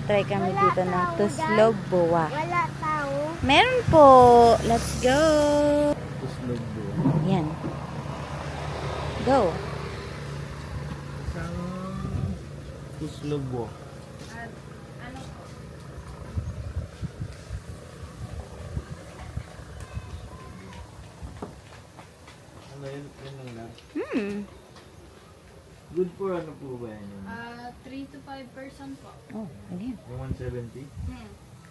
Magta-try kami dito ng tuslog boa. Wala tao. Meron po. Let's go. Tuslog po. Yan. Go. Isang tuslog po. Ano yun? Yun lang lang. Good for ano po ba yan? 3 to 5% po. Oh, ano yan? Yung 170?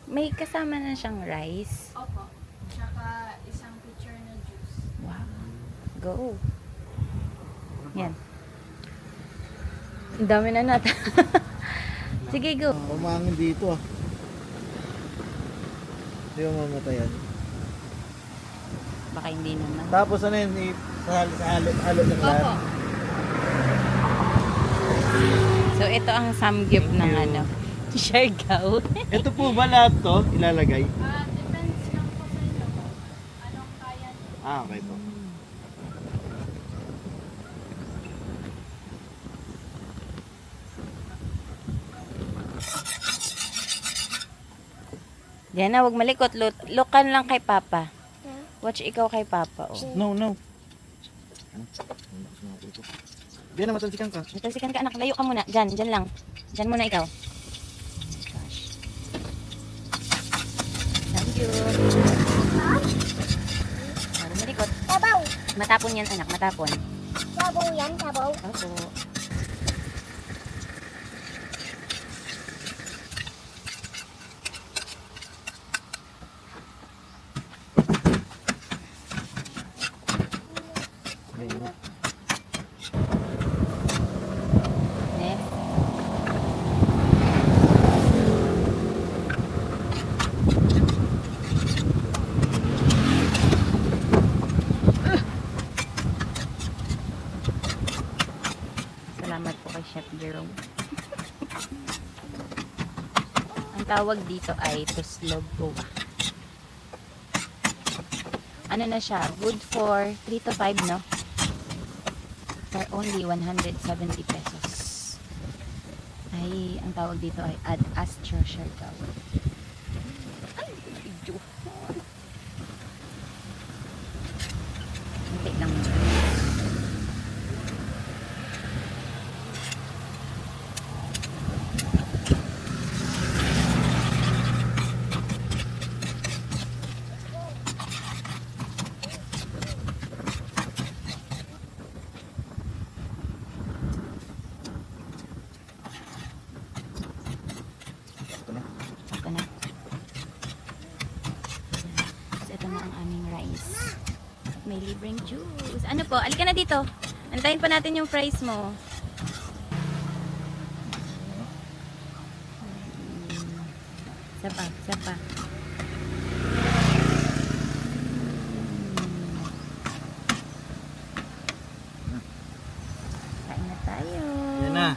May kasama na siyang rice. Opo. Tsaka isang pitcher na juice. Wow. Go. Yan. Ang dami na natin. Sige, go. Umangin dito ah. Hindi mo mamatayan. Baka hindi naman. Tapos ano yun? Halo ng lahat. Opo. So, ito ang samgyup ng ano. Siargao. Ito po ba lahat to ilalagay? Depends lang po sa inyo kung anong kaya niyo. Okay po. Diyan na, huwag malikot. Lukan lang kay Papa. Watch ikaw kay Papa. Oh. No, no. Diyan na, matalsikan ka. Natalsikan ka, anak. Layo ka muna. Diyan lang. Diyan muna ikaw. Gosh. Thank you. Huwag malikot. Sabaw. Matapon yan, anak. Matapon. Sabaw yan, sabaw. Opo. Next. Salamat po kay Chef Jerome. Ang tawag dito ay tuslog boa. Ano na siya? Good for 3 to 5, no? For only 170 pesos. Ay, ang tawag dito ay Ad Astra Siargao. Ay, video. Hindi lang. Ito na. So, ito na ang aming rice. May libreng juice. Ano po? Alika na dito. Antayin pa natin yung fries mo. Isa pa, isa pa. Kain na tayo. Yan na.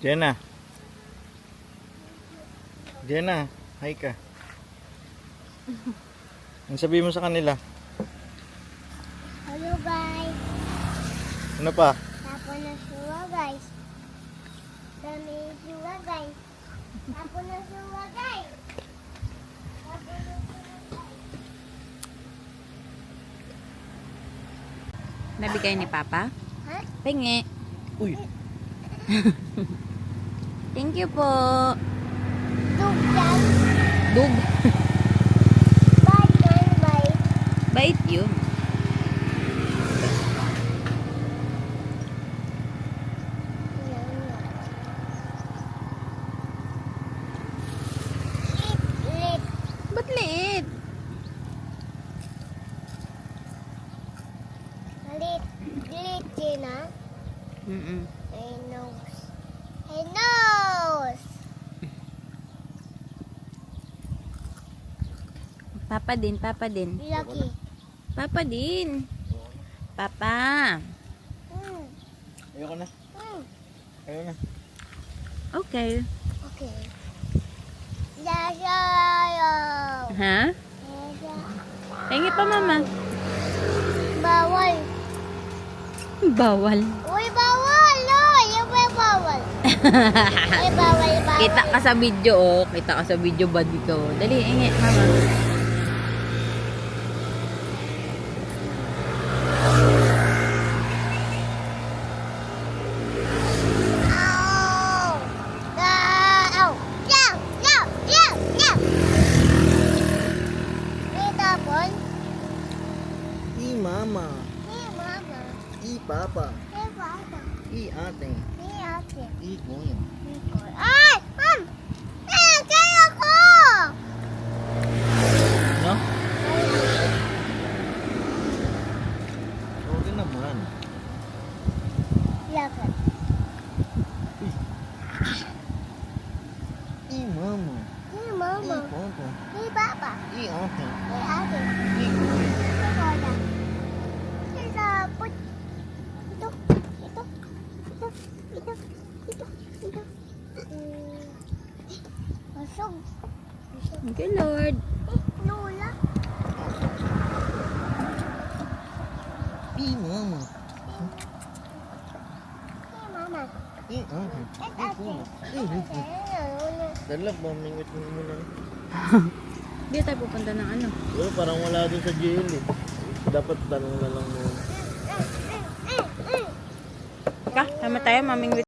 Jenna. Jenna, hi ka. Ang sabihin mo sa kanila? Hello guys. Ano pa? Tapos na suwa guys. Dami suwa guys. Tapos na suwa guys. Nabigay ni Papa? Ha? Pingi. Uy, Thank you po. Dugdan. Dug. Bye bye bye. Bait yun. Lip. Ba't liit? Lip. Lip din ah. Mm-mm. Hey nose. Hey nose. Papa din, Papa din. Lucky. Papa din. Papa. ayoko na. Ayoko na. Okay. Okay. Yasayo. Ha? Yasa. Pingi pa, Mama. Bawal. Bawal. Uy, bawal! No! Yung may bawal. Ay, bawal, bawal. Kita ka sa video, oh. Kita ka sa video, buddy ko. Dali, ingi, Mama. Ow! Ow! Yaw! Yaw! Yaw! Yaw! May tapon? I mama. Hey, mama. I papa. Hey, papa. I ate. Hey, ate. I kuya. Ay! Ma'am! Eh, kaya ko! No? Okay naman. Lakad. I mama. Hey, I mama. papa. Hey, papa. I ate. Hey, ate. I kuya. Ito, Lola. Ito, put. Ito. Ito. Ito. Ito. Ito. Ito. Masog. Okay, Lord. Lola. I mama. Hey, mama. I ate. Hey, I ate. kuya. Dalap, mamingwit mo muna. Hindi tayo pupunta ng ano. Pero parang wala din sa jail eh. Dapat tanong na lang muna. Ka, tama tayo, maming